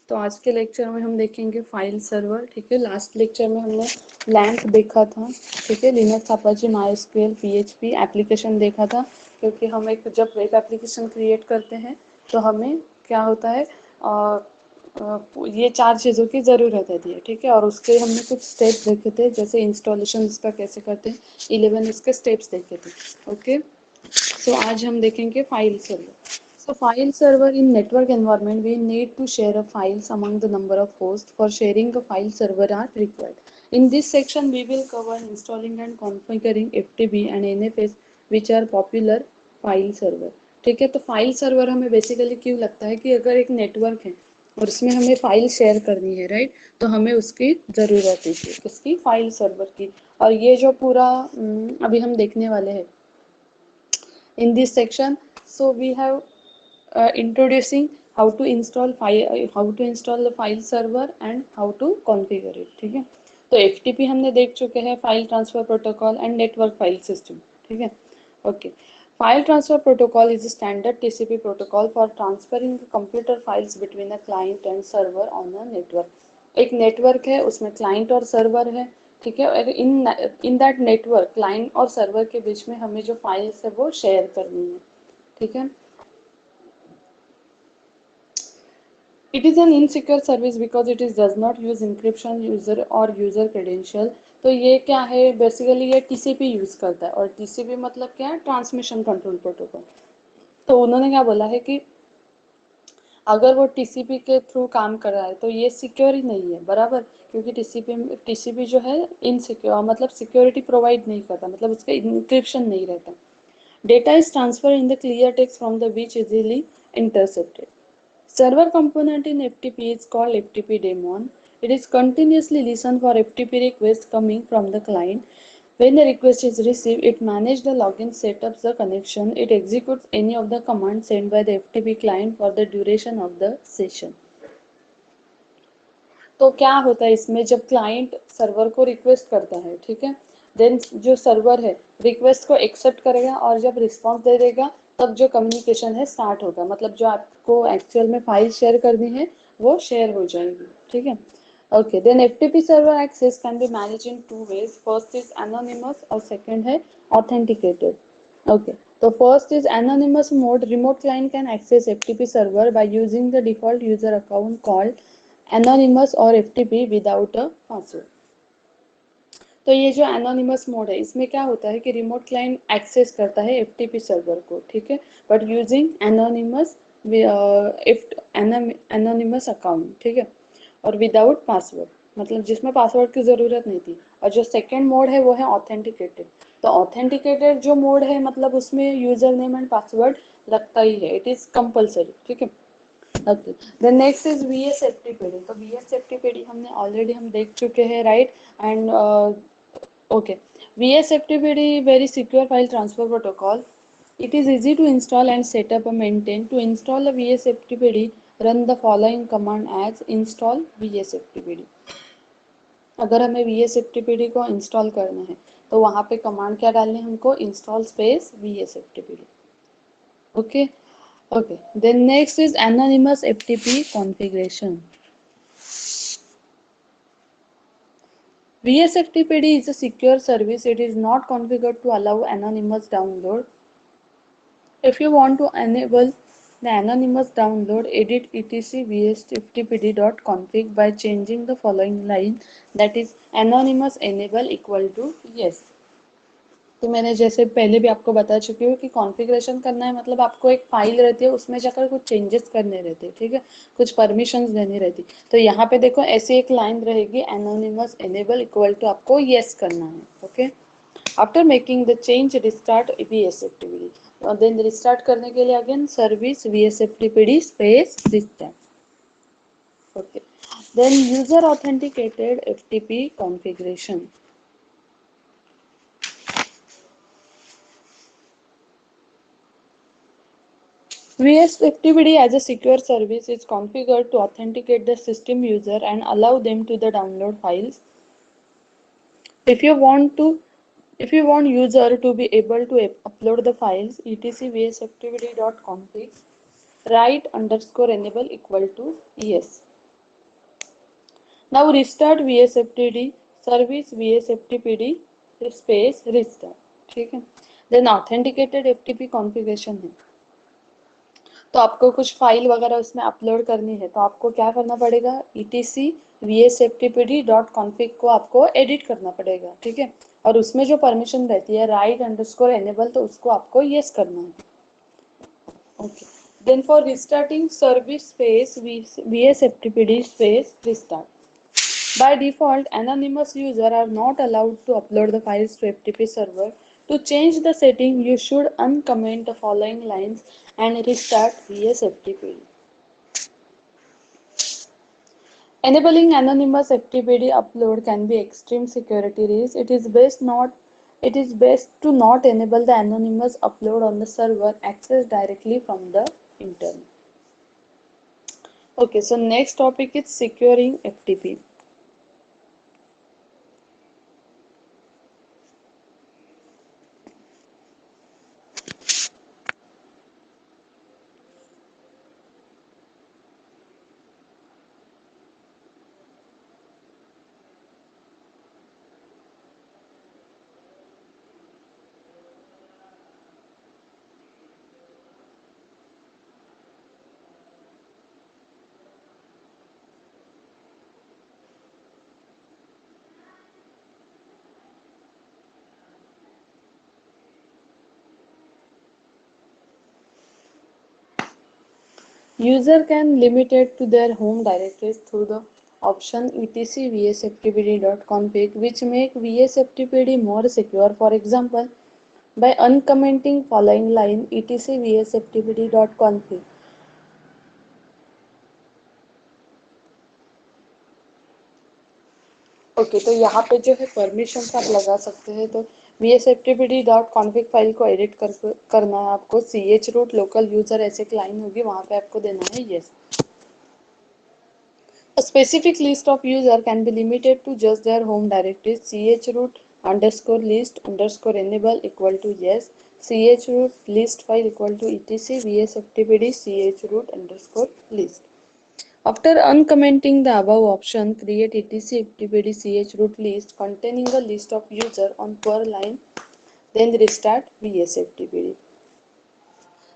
तो आज के लेक्चर में हम देखेंगे फाइल सर्वर। ठीक है, लास्ट लेक्चर में हमने लैंप देखा था। ठीक है, Linux Apache MySQL PHP application देखा था, क्योंकि हम जब वेब एप्लीकेशन क्रिएट करते हैं तो हमें क्या होता है, ये 4 चीज़ों की ज़रूरत होती है। ठीक है, और उसके हमने कुछ स्टेप्स देखे थे, जैसे इंस्टॉलेशन इसका कैसे करते हैं, 11 इसके स्टेप्स देखे थे। ओके, सो आज हम देखेंगे file server. So file server in network environment, we need to share a files among the number of hosts. For sharing a file server are required. In this section, we will cover installing and configuring FTP and NFS, which are popular file server. ठीक है, तो file server हमें basically क्यों लगता है कि अगर एक नेटवर्क है और उसमें हमें फाइल शेयर करनी है, राइट, तो हमें उसकी ज़रूरत है, उसकी फाइल सर्वर की। और ये जो पूरा अभी हम देखने वाले हैं in this section, so we have introducing how to install the file server and how to configure it। ठीक है, तो FTP हमने देख चुके हैं, file transfer protocol and network file system. ठीक है, okay. File transfer protocol is a standard TCP protocol for transferring the computer files between a client and server on a network। एक नेटवर्क है, उसमें client और server है। ठीक है, और इन दैट नेटवर्क क्लाइंट और सर्वर के बीच में हमें जो फाइल्स है वो शेयर करनी है। ठीक है, it is an insecure service because it is does not use encryption user or user credential। तो ये क्या है, बेसिकली ये TCP यूज करता है, और TCP मतलब क्या है, ट्रांसमिशन कंट्रोल प्रोटोकॉल। तो उन्होंने क्या बोला है कि अगर वो TCP के थ्रू काम कर रहा है तो ये सिक्योर ही नहीं है, बराबर, क्योंकि TCP जो है इनसिक्योर, मतलब सिक्योरिटी प्रोवाइड नहीं करता, मतलब उसका इंक्रिप्शन नहीं रहता। Data is transferred in the clear text from the which easily intercepted. Server component in FTP is called FTP daemon. It is continuously listen for FTP requests coming from the client. When the request is received, it manages the login, setups the connection. It executes any of the commands sent by the FTP client for the duration of the session. तो क्या होता है इसमें, जब client server को request करता है, ठीक है, देन जो सर्वर है रिक्वेस्ट को एक्सेप्ट करेगा, और जब रिस्पॉन्स दे देगा तब जो कम्युनिकेशन है स्टार्ट होगा, मतलब जो आपको एक्चुअल में फाइल शेयर करनी है वो शेयर हो जाएगी। ठीक है, okay. Then FTP server access can be manage in 2 ways. First is anonymous और सेकंड है ऑथेंटिकेटेड। ओके, तो first is anonymous mode. Remote client can access FTP server by using the default user account called anonymous और FTP without a password. तो ये जो anonymous mode है, इसमें क्या होता है कि रिमोट क्लाइंट एक्सेस करता है FTP सर्वर को, ठीक है, but using anonymous anonymous account. ठीक है, और विदाउट पासवर्ड, मतलब जिसमें पासवर्ड की ज़रूरत नहीं थी। और जो सेकेंड मोड है वो है ऑथेंटिकेटेड। तो ऑथेंटिकेटेड जो मोड है, मतलब उसमें यूजर नेम एंड पासवर्ड लगता ही है, इट इज़ कंपल्सरी। ठीक है, okay. Then next is VSFTPD। तो VSFTPD हमने ऑलरेडी हम देख चुके हैं, right, and okay. VSFTPD very secure file transfer protocol. It is easy to install and set up and maintain. To install a VSFTPD, run the following command as install VSFTPD। अगर हमें VSFTPD को install करना है तो वहाँ पे command क्या डालनी है हमको, install space VSFTPD। Okay, okay, then next is anonymous FTP configuration. VSFTPD is a secure service. It is not configured to allow anonymous download. If you want to enable the anonymous download, edit etc vsftpd.config by changing the following line, that is anonymous enable equal to yes। तो मैंने जैसे पहले भी आपको बता चुकी हूँ कि कॉन्फ़िगरेशन करना है, मतलब आपको एक फाइल रहती है, उसमें जाकर कुछ चेंजेस करने रहते हैं, ठीक है, कुछ परमिशंस देनी रहती। तो यहाँ पे देखो ऐसी एक लाइन रहेगी, एनोनिमस एनेबल इक्वल टू आपको येस करना है। Okay, after making the change restart VSFTPD, और देन रिस्टार्ट करने के लिए again service VSFTPD space restart. Okay, then user authenticated FTP configuration. VSFTPD as a secure service is configured to authenticate the system user and allow them to the download files. If you want user to be able to upload the files, etc vsftpd.config write underscore enable equal to yes. Now restart VSFTD service VSFTPD space restart, ठीक है। Then authenticated FTP configuration है, तो आपको कुछ file वगैरह उसमें upload करनी है, तो आपको क्या करना पड़ेगा, etc vsftpd.config को आपको एडिट करना पड़ेगा, ठीक है। और उसमें जो परमिशन रहती है राइट अंडरस्कोर एनेबल, तो उसको आपको यस करना है, okay. Then for restarting service space vsftpd space restart. By default, anonymous users are not allowed to upload the files to FTP server. To change the setting, you should uncomment the following lines and restart VSFTPD. Enabling anonymous FTPD upload can be extreme security risk. It is best to not enable the anonymous upload on the server accessed directly from the internet. Okay, so next topic is securing FTP. User can limit it to their home directories through the option etc vsftpd.config, which make vsftpd more secure. For example, by uncommenting following line etc vsftpd.config. Okay, तो यहाँ पे जो है permission आप लगा सकते हैं, तो vsftpd.config फाइल को एडिट करना है आपको, ch root लोकल यूजर ऐसे एक लाइन होगी, वहां पे आपको देना है yes. A specific list of user can be limited to just their home directory. Chroot underscore list underscore enable equal to yes. Chroot list file equal to etc vsftpd chroot underscore list. After uncommenting the above option, create etc ftpd chroot list containing a list of user on per line. Then restart vsftpd.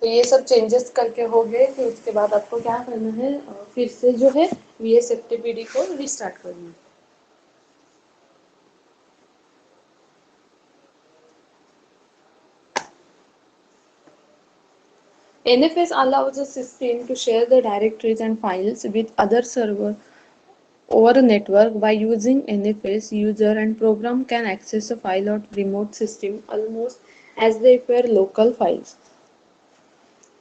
तो ये सब changes करके हो गए, फिर उसके बाद आपको क्या करना है, फिर से जो है vsftpd को रिस्टार्ट करना है। NFS allows a system to share the directories and files with other server over a network. By using NFS, user and program can access a file or remote system almost as they were local files.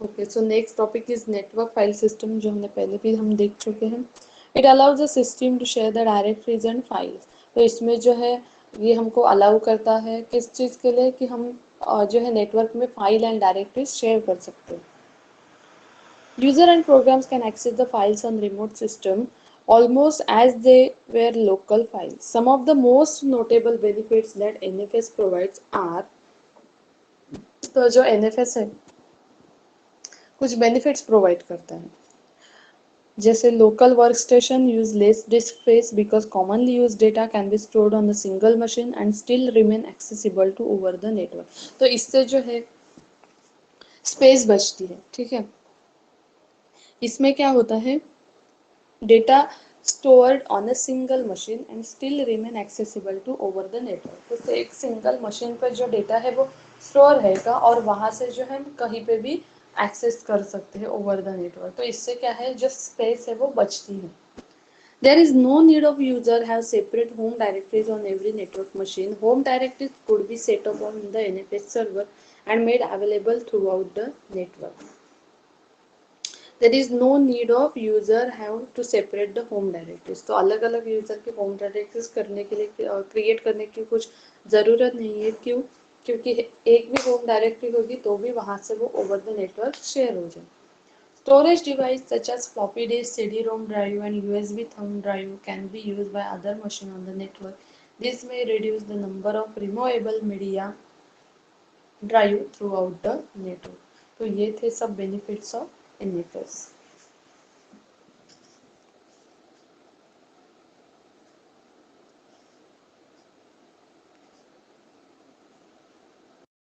Okay, so next topic is network file system, जो हमने पहले भी हम देख चुके हैं। It allows the system to share the directories and files, तो इसमें जो है ये हमको अलाउ करता है किस चीज़ के लिए, कि हम जो है नेटवर्क में फाइल एंड डायरेक्टरीज शेयर कर सकते हैं। User and programs can access the files on remote system almost as they were local files. Some of the most notable benefits that NFS provides are, तो जो NFS है कुछ benefits provide करता है, जैसे local work station use less disk space because commonly use data can be stored on the single machine and still remain accessible to over the network. तो इससे जो है स्पेस बचती है, ठीक है। इसमें क्या होता है, data stored on a single machine and still remain accessible to over the network। तो एक सिंगल मशीन पर जो डेटा है वो स्टोर रहेगा और वहां से जो है कहीं पे भी एक्सेस कर सकते हैं ओवर द नेटवर्क। तो इससे क्या है, जो स्पेस है वो बचती है। There is no need of user have separate home directories on every network machine. Home directories could be set up on the NFS server and made available throughout the network. There is no need of user have to separate the home directories. तो अलग अलग user के home directories करने के लिए create करने की कुछ ज़रूरत नहीं है। क्यों? क्योंकि एक भी होम डायरेक्टरी होगी तो भी वहाँ से वो ओवर द नेटवर्क शेयर हो जाए। Storage devices such as floppy disk, CD-ROM drive, and USB thumb drive can be used by other machines on the network. This may reduce the number of removable media drive throughout the network. तो ये थे सब benefits of इनिटर्स।